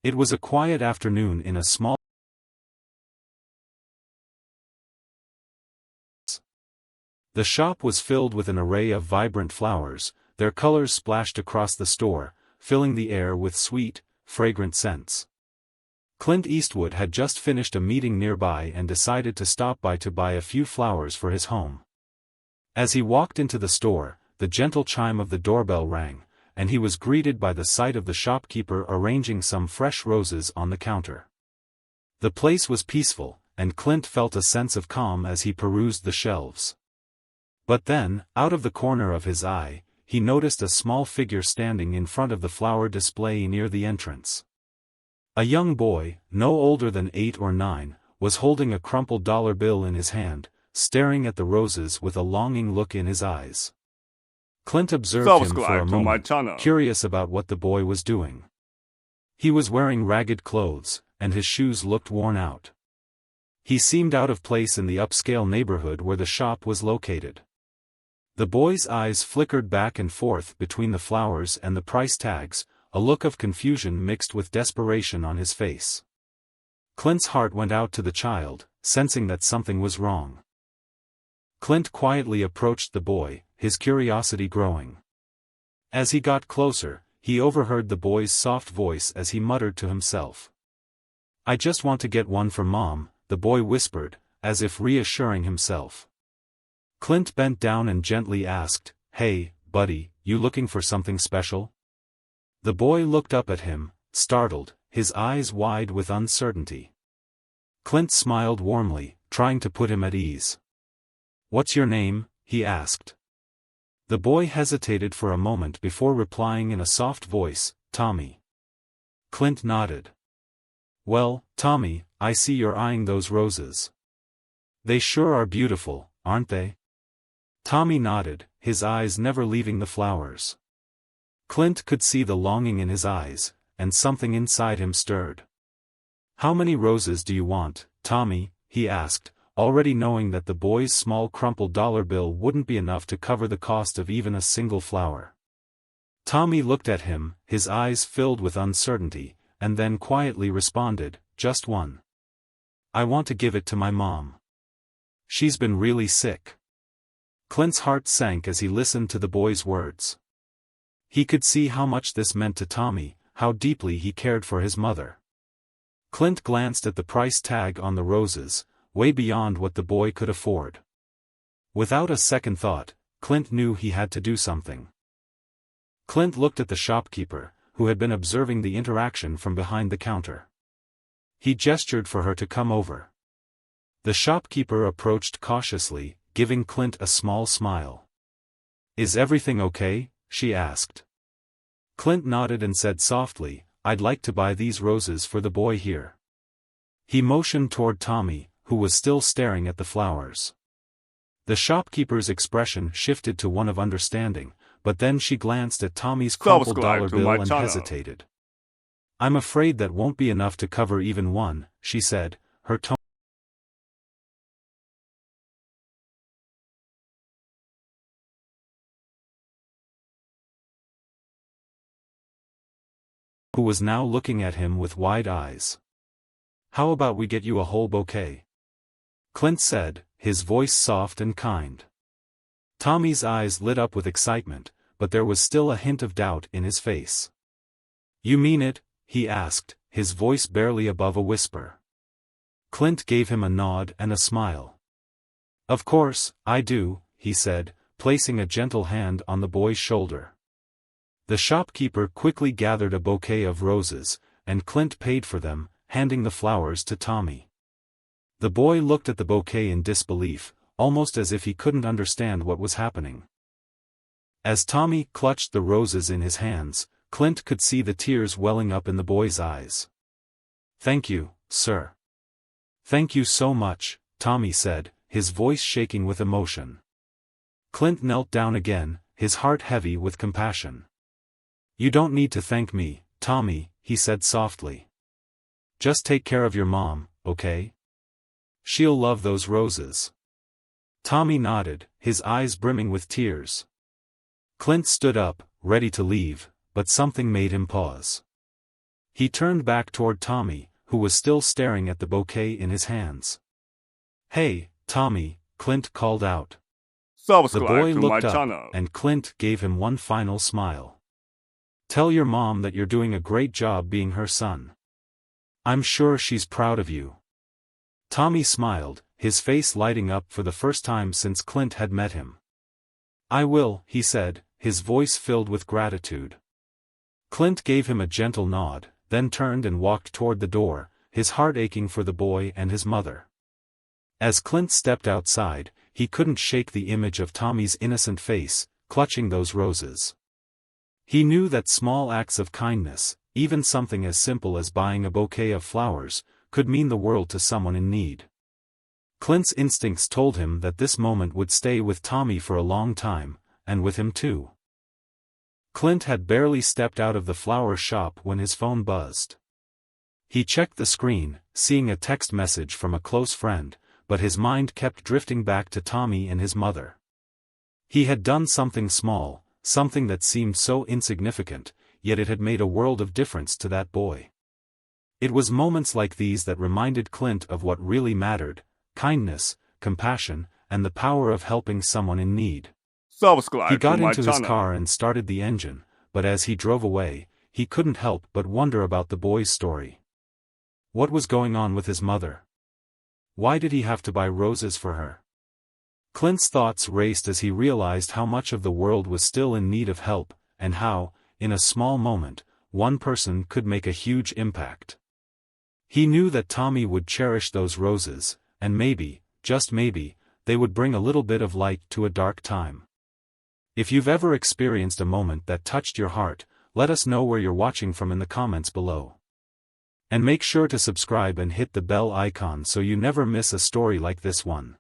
It was a quiet afternoon in a small. The shop was filled with an array of vibrant flowers, their colors splashed across the store, filling the air with sweet, fragrant scents. Clint Eastwood had just finished a meeting nearby and decided to stop by to buy a few flowers for his home. As he walked into the store, the gentle chime of the doorbell rang, and he was greeted by the sight of the shopkeeper arranging some fresh roses on the counter. The place was peaceful, and Clint felt a sense of calm as he perused the shelves. But then, out of the corner of his eye, he noticed a small figure standing in front of the flower display near the entrance. A young boy, no older than 8 or 9, was holding a crumpled dollar bill in his hand, staring at the roses with a longing look in his eyes. Clint observed him for a moment, curious about what the boy was doing. He was wearing ragged clothes, and his shoes looked worn out. He seemed out of place in the upscale neighborhood where the shop was located. The boy's eyes flickered back and forth between the flowers and the price tags, a look of confusion mixed with desperation on his face. Clint's heart went out to the child, sensing that something was wrong. Clint quietly approached the boy, his curiosity growing. As he got closer, he overheard the boy's soft voice as he muttered to himself. "I just want to get one for Mom," the boy whispered, as if reassuring himself. Clint bent down and gently asked, "Hey, buddy, you looking for something special?" The boy looked up at him, startled, his eyes wide with uncertainty. Clint smiled warmly, trying to put him at ease. "What's your name?" he asked. The boy hesitated for a moment before replying in a soft voice, "Tommy." Clint nodded. "Well, Tommy, I see you're eyeing those roses. They sure are beautiful, aren't they?" Tommy nodded, his eyes never leaving the flowers. Clint could see the longing in his eyes, and something inside him stirred. "How many roses do you want, Tommy?" he asked, already knowing that the boy's small crumpled dollar bill wouldn't be enough to cover the cost of even a single flower. Tommy looked at him, his eyes filled with uncertainty, and then quietly responded, "Just one. I want to give it to my mom. She's been really sick." Clint's heart sank as he listened to the boy's words. He could see how much this meant to Tommy, how deeply he cared for his mother. Clint glanced at the price tag on the roses, way beyond what the boy could afford. Without a second thought, Clint knew he had to do something. Clint looked at the shopkeeper, who had been observing the interaction from behind the counter. He gestured for her to come over. The shopkeeper approached cautiously, giving Clint a small smile. "Is everything okay?" she asked. Clint nodded and said softly, "I'd like to buy these roses for the boy here." He motioned toward Tommy, who was still staring at the flowers. The shopkeeper's expression shifted to one of understanding, but then she glanced at Tommy's crumpled dollar bill and hesitated. "I'm afraid that won't be enough to cover even one," she said, her tone who was now looking at him with wide eyes. "How about we get you a whole bouquet?" Clint said, his voice soft and kind. Tommy's eyes lit up with excitement, but there was still a hint of doubt in his face. "You mean it?" he asked, his voice barely above a whisper. Clint gave him a nod and a smile. "Of course, I do," he said, placing a gentle hand on the boy's shoulder. The shopkeeper quickly gathered a bouquet of roses, and Clint paid for them, handing the flowers to Tommy. The boy looked at the bouquet in disbelief, almost as if he couldn't understand what was happening. As Tommy clutched the roses in his hands, Clint could see the tears welling up in the boy's eyes. "Thank you, sir." "Thank you so much," Tommy said, his voice shaking with emotion. Clint knelt down again, his heart heavy with compassion. "You don't need to thank me, Tommy," he said softly. "Just take care of your mom, okay? She'll love those roses." Tommy nodded, his eyes brimming with tears. Clint stood up, ready to leave, but something made him pause. He turned back toward Tommy, who was still staring at the bouquet in his hands. "Hey, Tommy," Clint called out. The boy Subscribe to my looked up, channel. and Clint gave him one final smile. "Tell your mom that you're doing a great job being her son. I'm sure she's proud of you." Tommy smiled, his face lighting up for the first time since Clint had met him. "I will," he said, his voice filled with gratitude. Clint gave him a gentle nod, then turned and walked toward the door, his heart aching for the boy and his mother. As Clint stepped outside, he couldn't shake the image of Tommy's innocent face, clutching those roses. He knew that small acts of kindness, even something as simple as buying a bouquet of flowers, could mean the world to someone in need. Clint's instincts told him that this moment would stay with Tommy for a long time, and with him too. Clint had barely stepped out of the flower shop when his phone buzzed. He checked the screen, seeing a text message from a close friend, but his mind kept drifting back to Tommy and his mother. He had done something small, something that seemed so insignificant, yet it had made a world of difference to that boy. It was moments like these that reminded Clint of what really mattered: kindness, compassion, and the power of helping someone in need. Subscribe He got to my into channel. his car and started the engine, but as he drove away, he couldn't help but wonder about the boy's story. What was going on with his mother? Why did he have to buy roses for her? Clint's thoughts raced as he realized how much of the world was still in need of help, and how, in a small moment, one person could make a huge impact. He knew that Tommy would cherish those roses, and maybe, just maybe, they would bring a little bit of light to a dark time. If you've ever experienced a moment that touched your heart, let us know where you're watching from in the comments below. And make sure to subscribe and hit the bell icon so you never miss a story like this one.